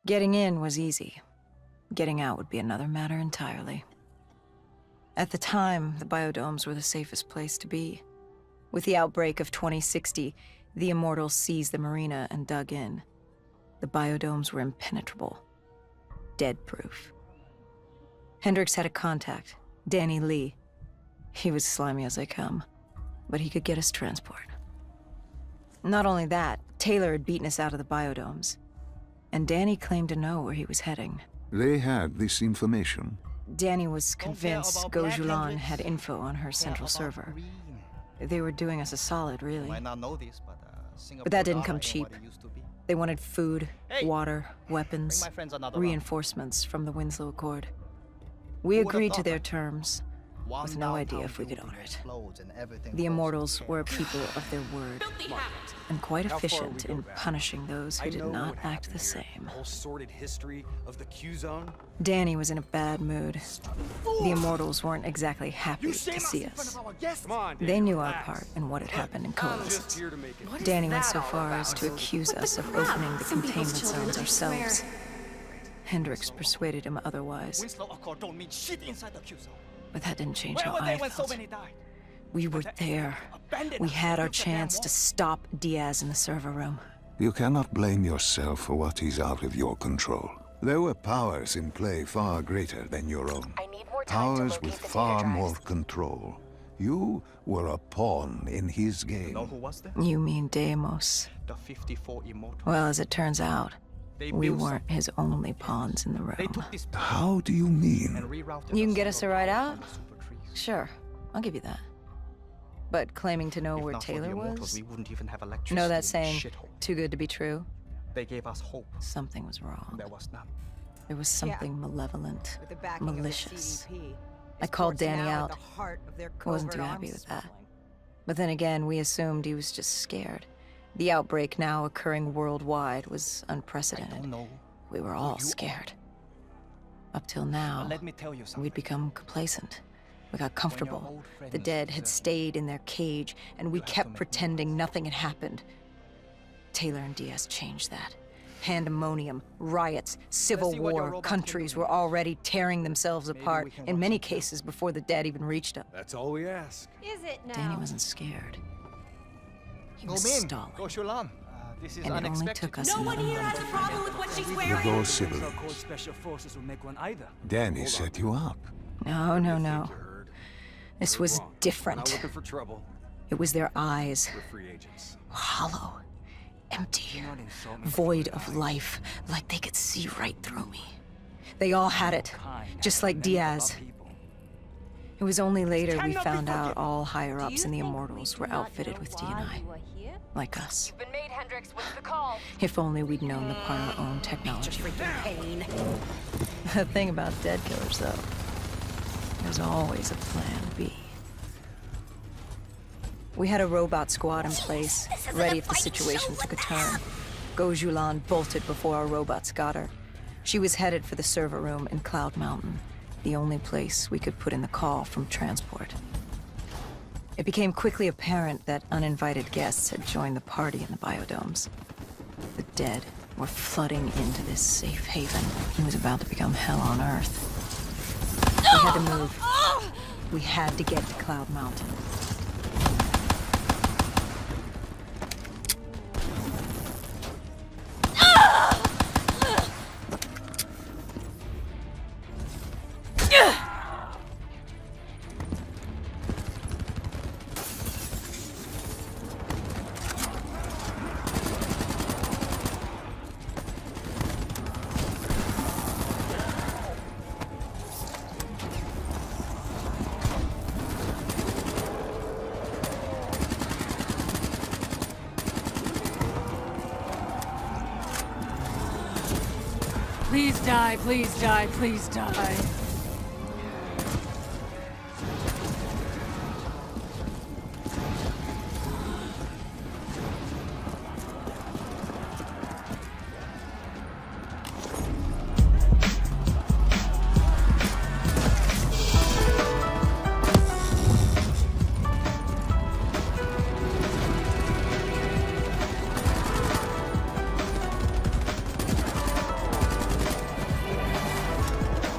Getting in was easy. Getting out would be another matter entirely. At the time, the biodomes were the safest place to be. With the outbreak of 2060, the Immortals seized the marina and dug in. The biodomes were impenetrable. Dead-proof. Hendricks had a contact, Danny Lee. He was slimy as they come, but he could get us transport. Not only that, Taylor had beaten us out of the biodomes. And Danny claimed to know where he was heading. They had this information. Danny was convinced Gojulan had info on her central server. They were doing us a solid, really. But that didn't come cheap. They wanted food, water, weapons, reinforcements from the Winslow Accord. We agreed to their terms, with no idea if we could honor it. The Immortals were a people of their word, and quite efficient in punishing those who did not act the same. Danny was in a bad mood. The Immortals weren't exactly happy to see us. They knew our part in what had happened in Coalescence. Danny went so far as to accuse us of opening the containment zones ourselves. Hendricks persuaded him otherwise. But that didn't change how I felt. We were there. We had our chance to stop Diaz in the server room. You cannot blame yourself for what is out of your control. There were powers in play far greater than your own. Powers with far more control. You were a pawn in his game. You mean Deimos? Well, as it turns out, we weren't his only pawns in the room. How do you mean? You can get us a ride out? Sure, I'll give you that. But claiming to know where Taylor was? Know that saying, too good to be true? They gave us hope. Something was wrong. There was none. There was something malevolent, malicious. I called Danny out. I wasn't too happy with that. But then again, we assumed he was just scared. The outbreak now occurring worldwide was unprecedented. We were all scared. Up till now, we'd become complacent. We got comfortable. The dead had stayed in their cage, and we kept pretending nothing had happened. Taylor and Diaz changed that. Pandemonium, riots, civil war, countries were already tearing themselves apart, in many cases before the dead even reached them. That's all we ask. Is it now? Danny wasn't scared. He was stalling. This is And it only took us No one another here has a month. problem with what she's You wearing. go civilians. Special forces will make one either. Danny set you up. No, no, no. This was Not different. looking for trouble. It was their eyes. We're free agents. Hollow. Empty. Void of life. Like they could see right through me. They all had it. Just like Diaz. It was only later we found out all higher-ups in the Immortals were outfitted with D&I. Like us. Been made, Hendricks. What's the call? If only we'd known to part our own technology. The thing about dead killers, though, there's always a plan B. We had a robot squad in place, ready if the situation took a turn. Gojulan bolted before our robots got her. She was headed for the server room in Cloud Mountain, the only place we could put in the call from transport. It became quickly apparent that uninvited guests had joined the party in the biodomes. The dead were flooding into this safe haven. It was about to become hell on Earth. We had to move. We had to get to Cloud Mountain. Please die, please die, please die.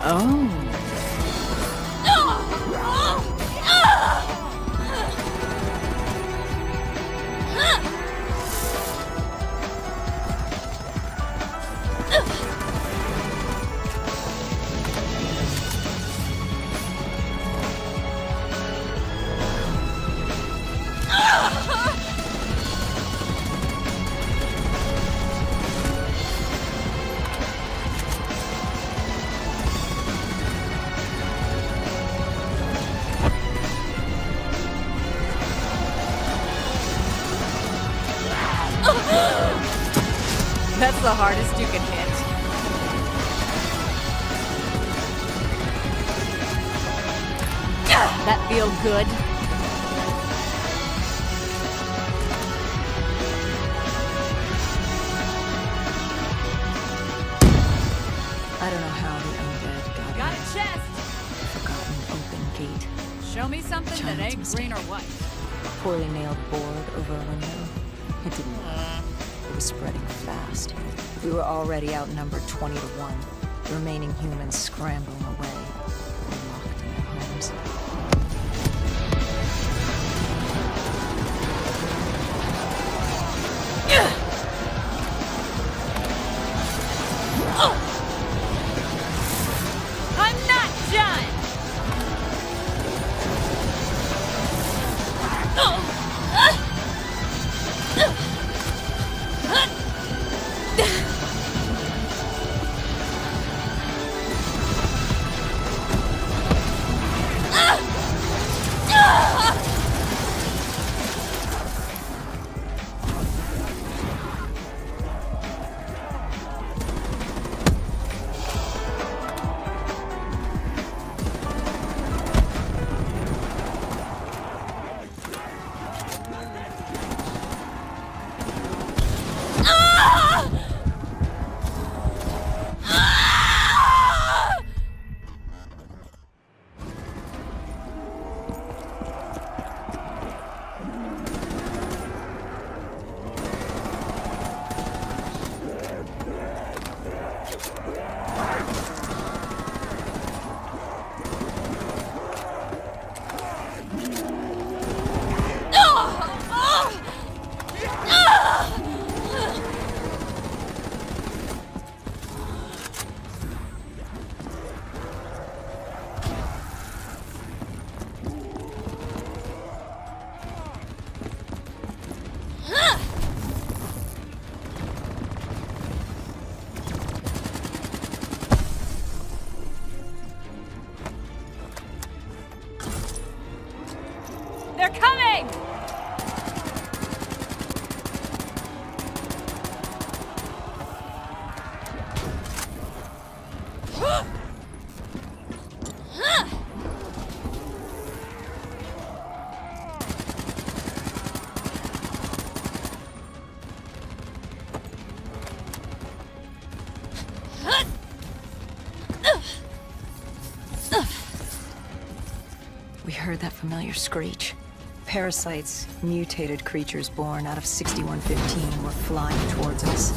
Oh. That's the hardest you can hit. That feel good? I don't know how the undead got a chest! a forgotten open gate. Show me something that ain't green or white. A poorly nailed board over a window. It didn't work. It was spreading fast. We were already outnumbered 20 to 1. The remaining humans scrambling away, locked in their homes. I'm not done! They're coming! We heard that familiar screech. Parasites, mutated creatures born out of 6115, were flying towards us.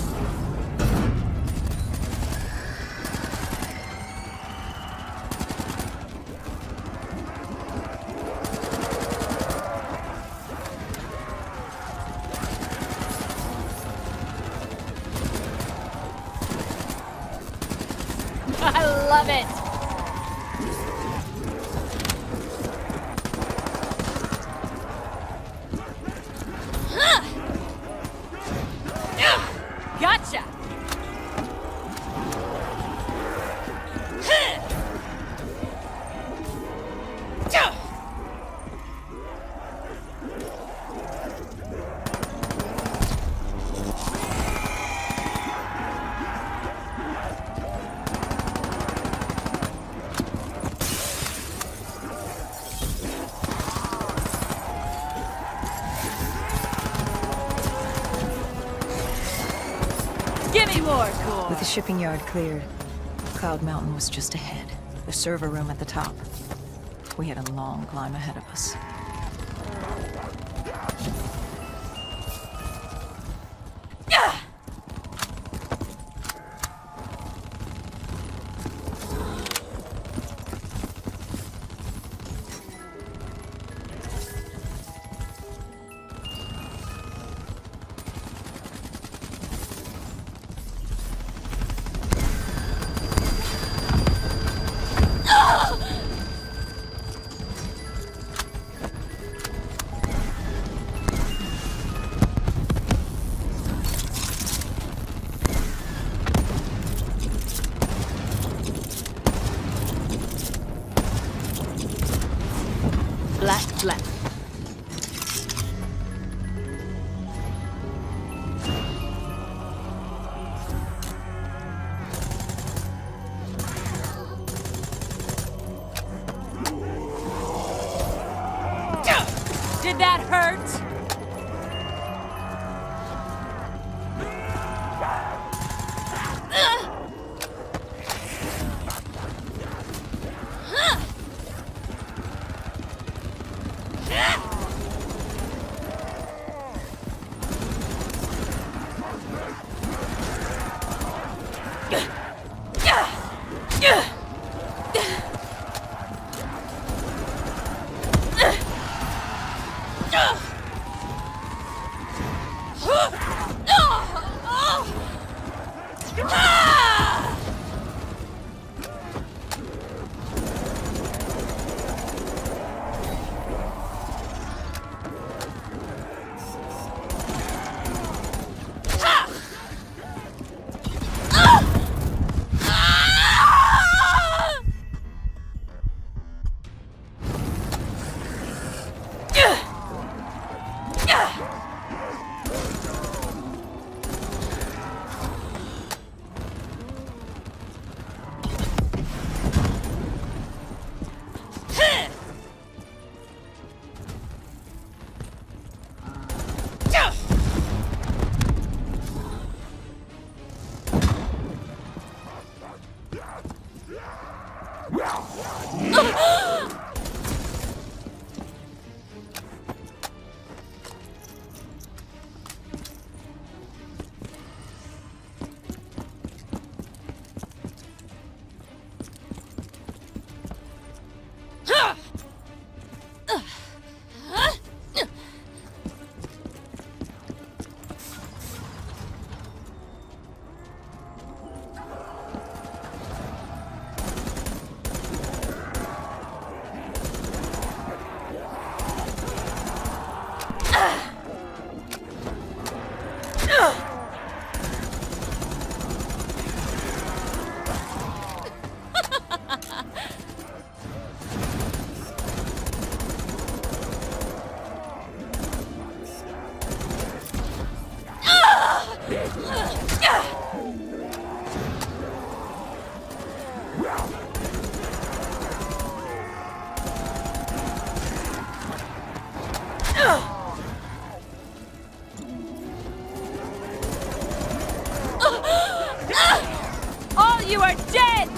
I love it! Gotcha! Give me more core! With the shipping yard cleared, Cloud Mountain was just ahead. The server room at the top. We had a long climb ahead of us. Did that hurt? All you are dead!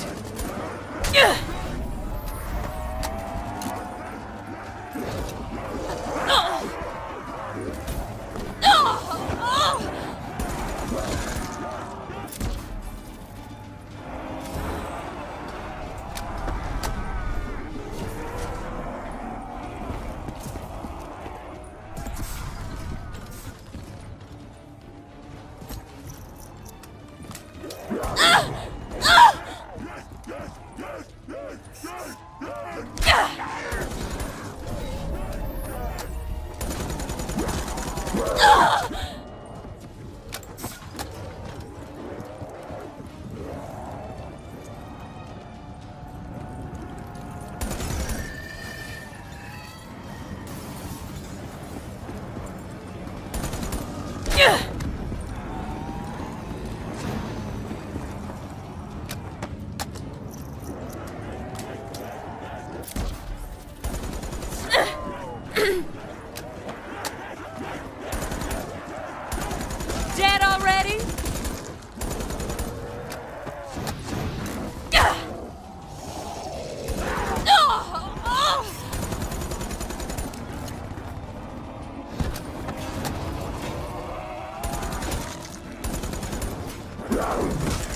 Dead already?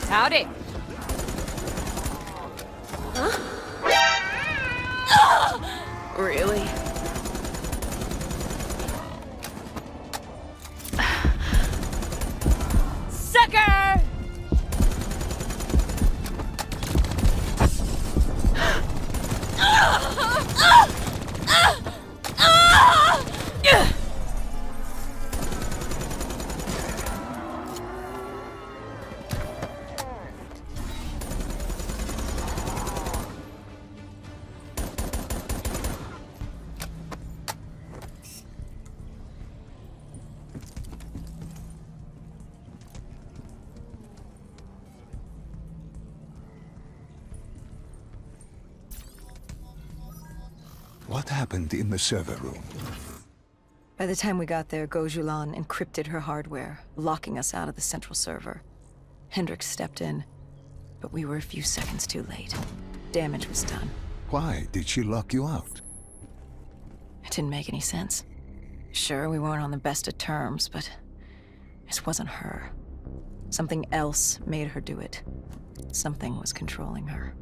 Howdy. Really? Sucker! What happened in the server room? By the time we got there, Gojulan encrypted her hardware, locking us out of the central server. Hendricks stepped in, but we were a few seconds too late. Damage was done. Why did she lock you out? It didn't make any sense. Sure, we weren't on the best of terms, but this wasn't her. Something else made her do it. Something was controlling her.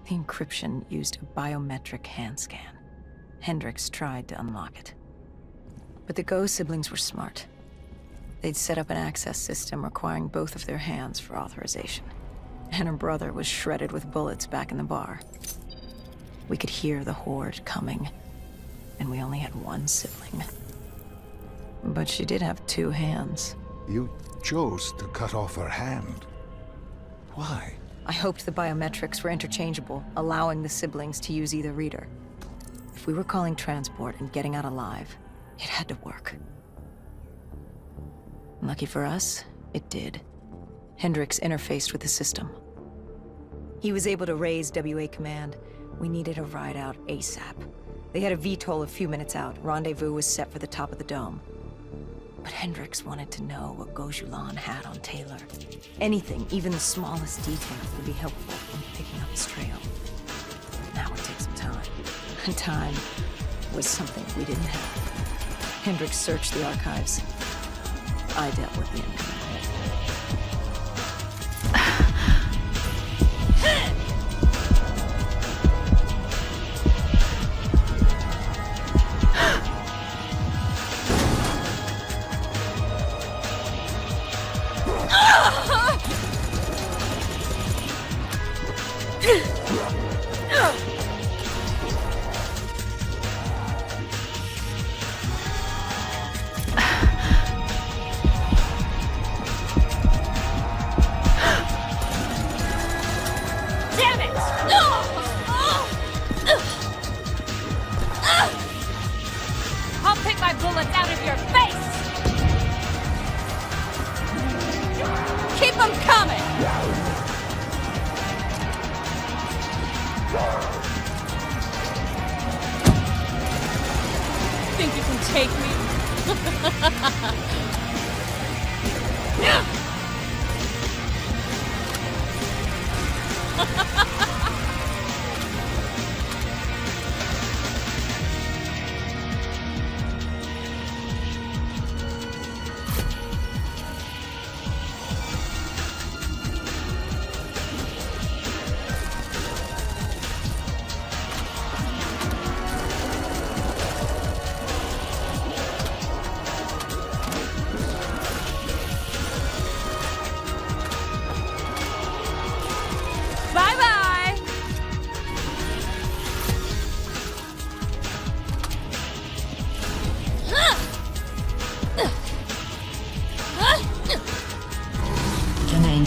The encryption used a biometric hand scan. Hendricks tried to unlock it. But the Go siblings were smart. They'd set up an access system requiring both of their hands for authorization. And her brother was shredded with bullets back in the bar. We could hear the horde coming, and we only had one sibling. But she did have two hands. You chose to cut off her hand. Why? I hoped the biometrics were interchangeable, allowing the siblings to use either reader. If we were calling transport and getting out alive, it had to work. Lucky for us, it did. Hendricks interfaced with the system. He was able to raise WA command. We needed a ride out ASAP. They had a VTOL a few minutes out. Rendezvous was set for the top of the dome. But Hendricks wanted to know what Gojulan had on Taylor. Anything, even the smallest detail, would be helpful in picking up his trail. That would take some time. And time was something we didn't have. Hendricks searched the archives. I dealt with the incoming.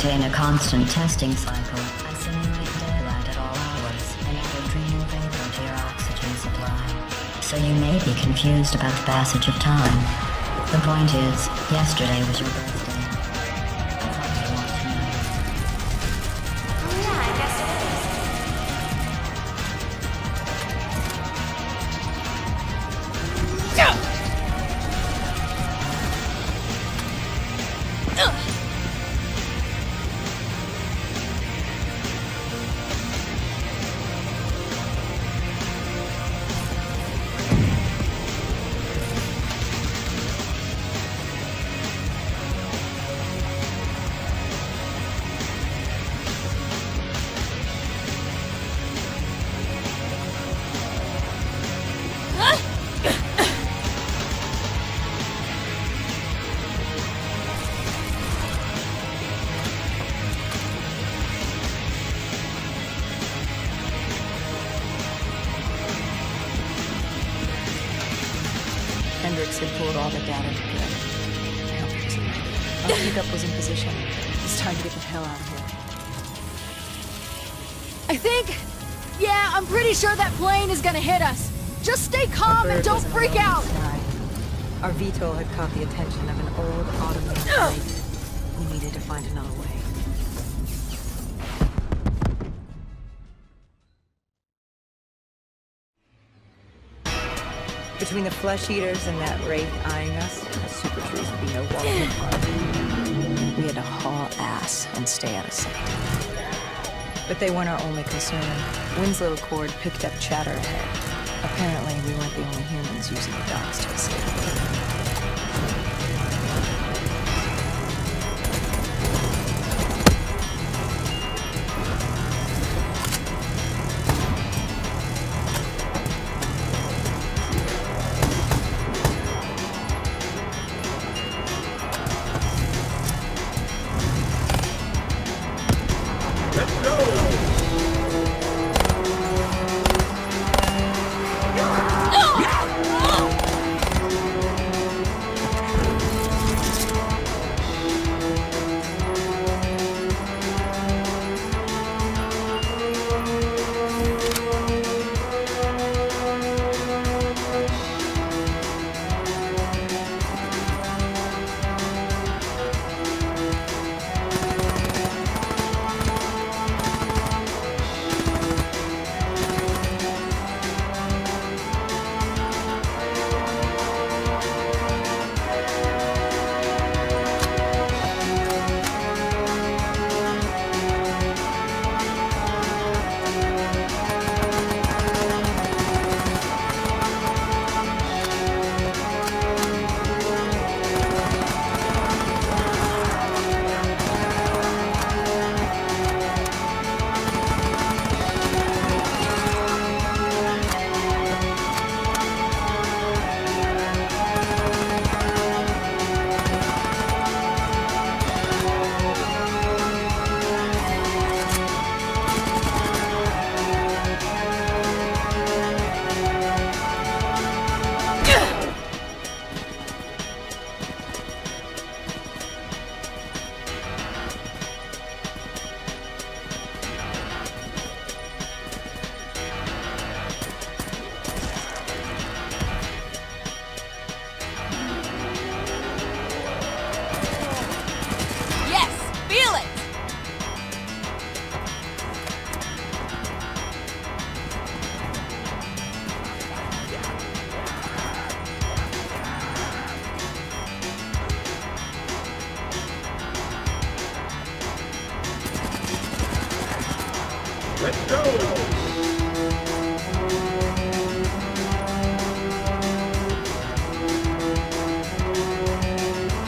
In a constant testing cycle, I simulate daylight at all hours and add adrenal vapor to your oxygen supply. So you may be confused about the passage of time. The point is, yesterday was your birthday. I thought you wanted to know. Oh yeah, I guess it Hendricks had pulled all the data together. I hope he was right. Our pickup was in position. It's time to get the hell out of here. I think... Yeah, I'm pretty sure that plane is gonna hit us. Just stay calm and don't freak out! Our VTOL had caught the attention of an old automated flight. We needed to find another way. The Between the flesh eaters and that wraith eyeing us, the super trees would be no walk apart. We had to haul ass and stay out of sight. But they weren't our only concern. Wynn's little cord picked up chatter ahead. Apparently, we weren't the only humans using the docks to escape.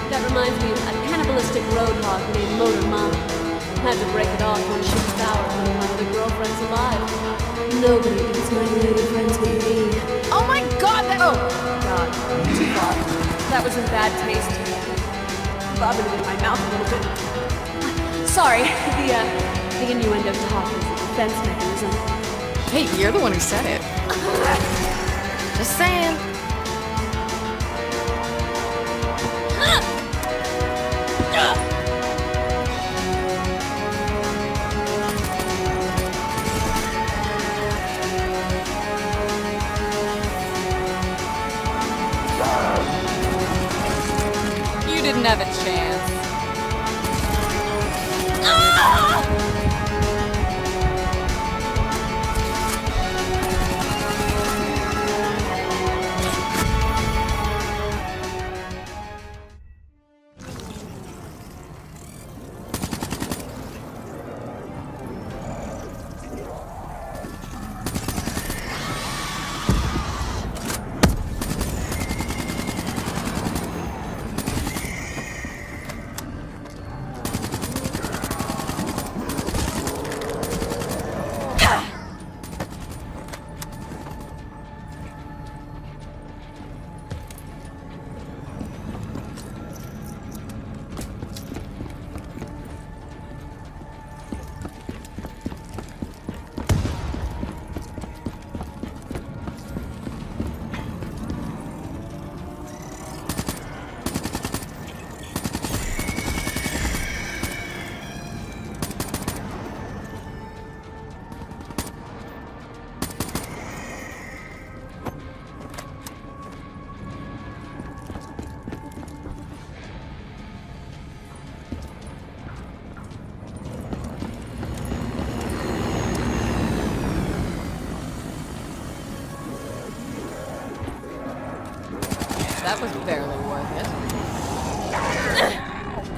That reminds me of a cannibalistic roadhog named Motor Mama. Had to break it off when she devoured one of my other girlfriends alive. Nobody eats my lady friends with me. Oh my god, that- Oh, God. Too far. That was in bad taste. Vomited in my mouth a little bit. Sorry, the innuendo talk is a defense mechanism. Hey, you're the one who said it. Just saying. You didn't have a chance.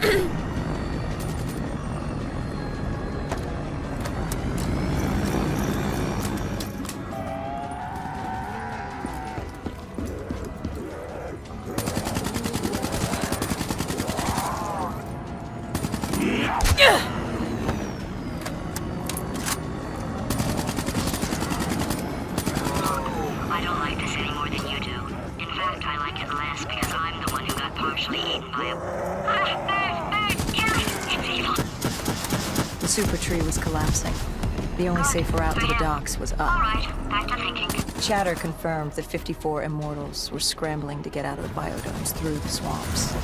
I don't like this any more than you do. In fact, I like it less because I'm the one who got partially eaten by a... It's evil. The super tree was collapsing. The only safe route to the docks was up. Alright, back to thinking. Chatter confirmed the 54 immortals were scrambling to get out of the biodomes through the swamps.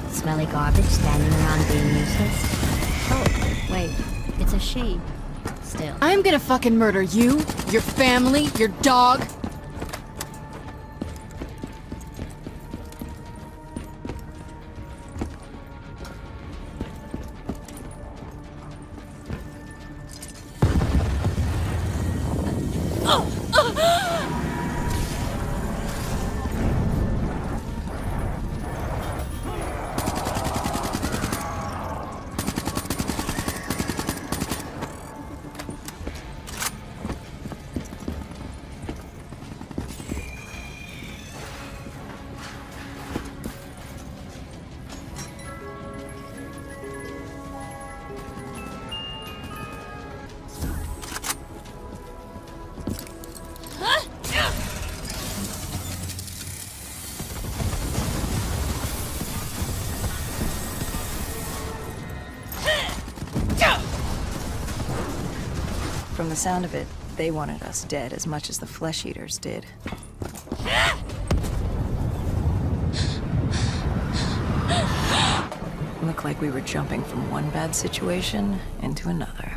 Smelly garbage standing around being useless. Oh, wait, it's a she. Still. I'm gonna fucking murder you, your family, your dog. From the sound of it, they wanted us dead as much as the flesh eaters did. Looked like we were jumping from one bad situation into another.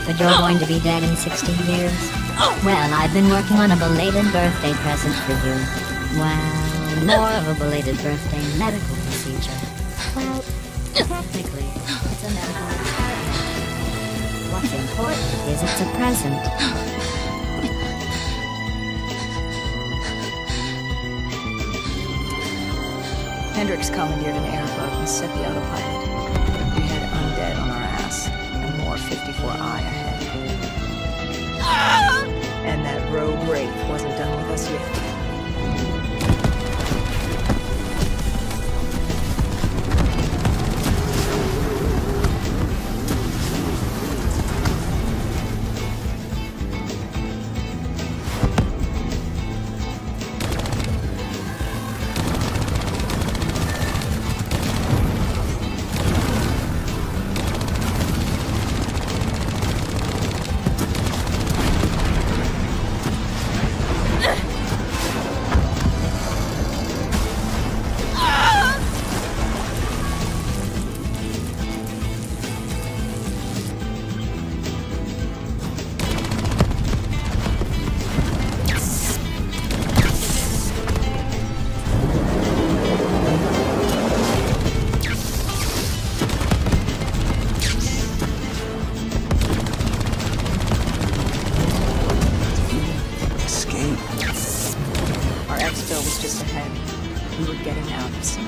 But you're going to be dead in 60 years? Well, I've been working on a belated birthday present for you. Well, more of a belated birthday medical procedure. Well, technically, it's a medical experiment. What's important is it's a present. Hendricks commandeered an airboat and set the autopilot. We had undead on our ass, and more 54I ahead. And that rogue wraith wasn't done with us yet. we were getting out of sync.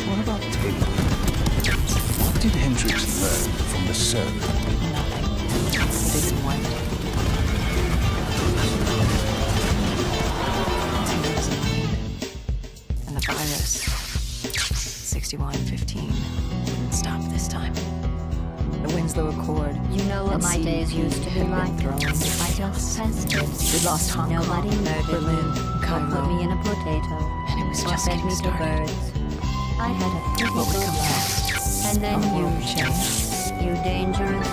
What about Taylor? What did Hendrix learn from the server? Nothing. He didn't want it. He was in the lead. And the virus, 6115, didn't stop this time. The Winslow Accord. You know what and my days CDP used to be had been like? thrown into I just chaos. tested. We lost Hong Nobody Kong, murdered Berlin, me, or Cairo, put me in a potato, and it was or just fed getting me to started. birds. I had a pretty What would good come life. next? And then Our you, world changed. you dangerous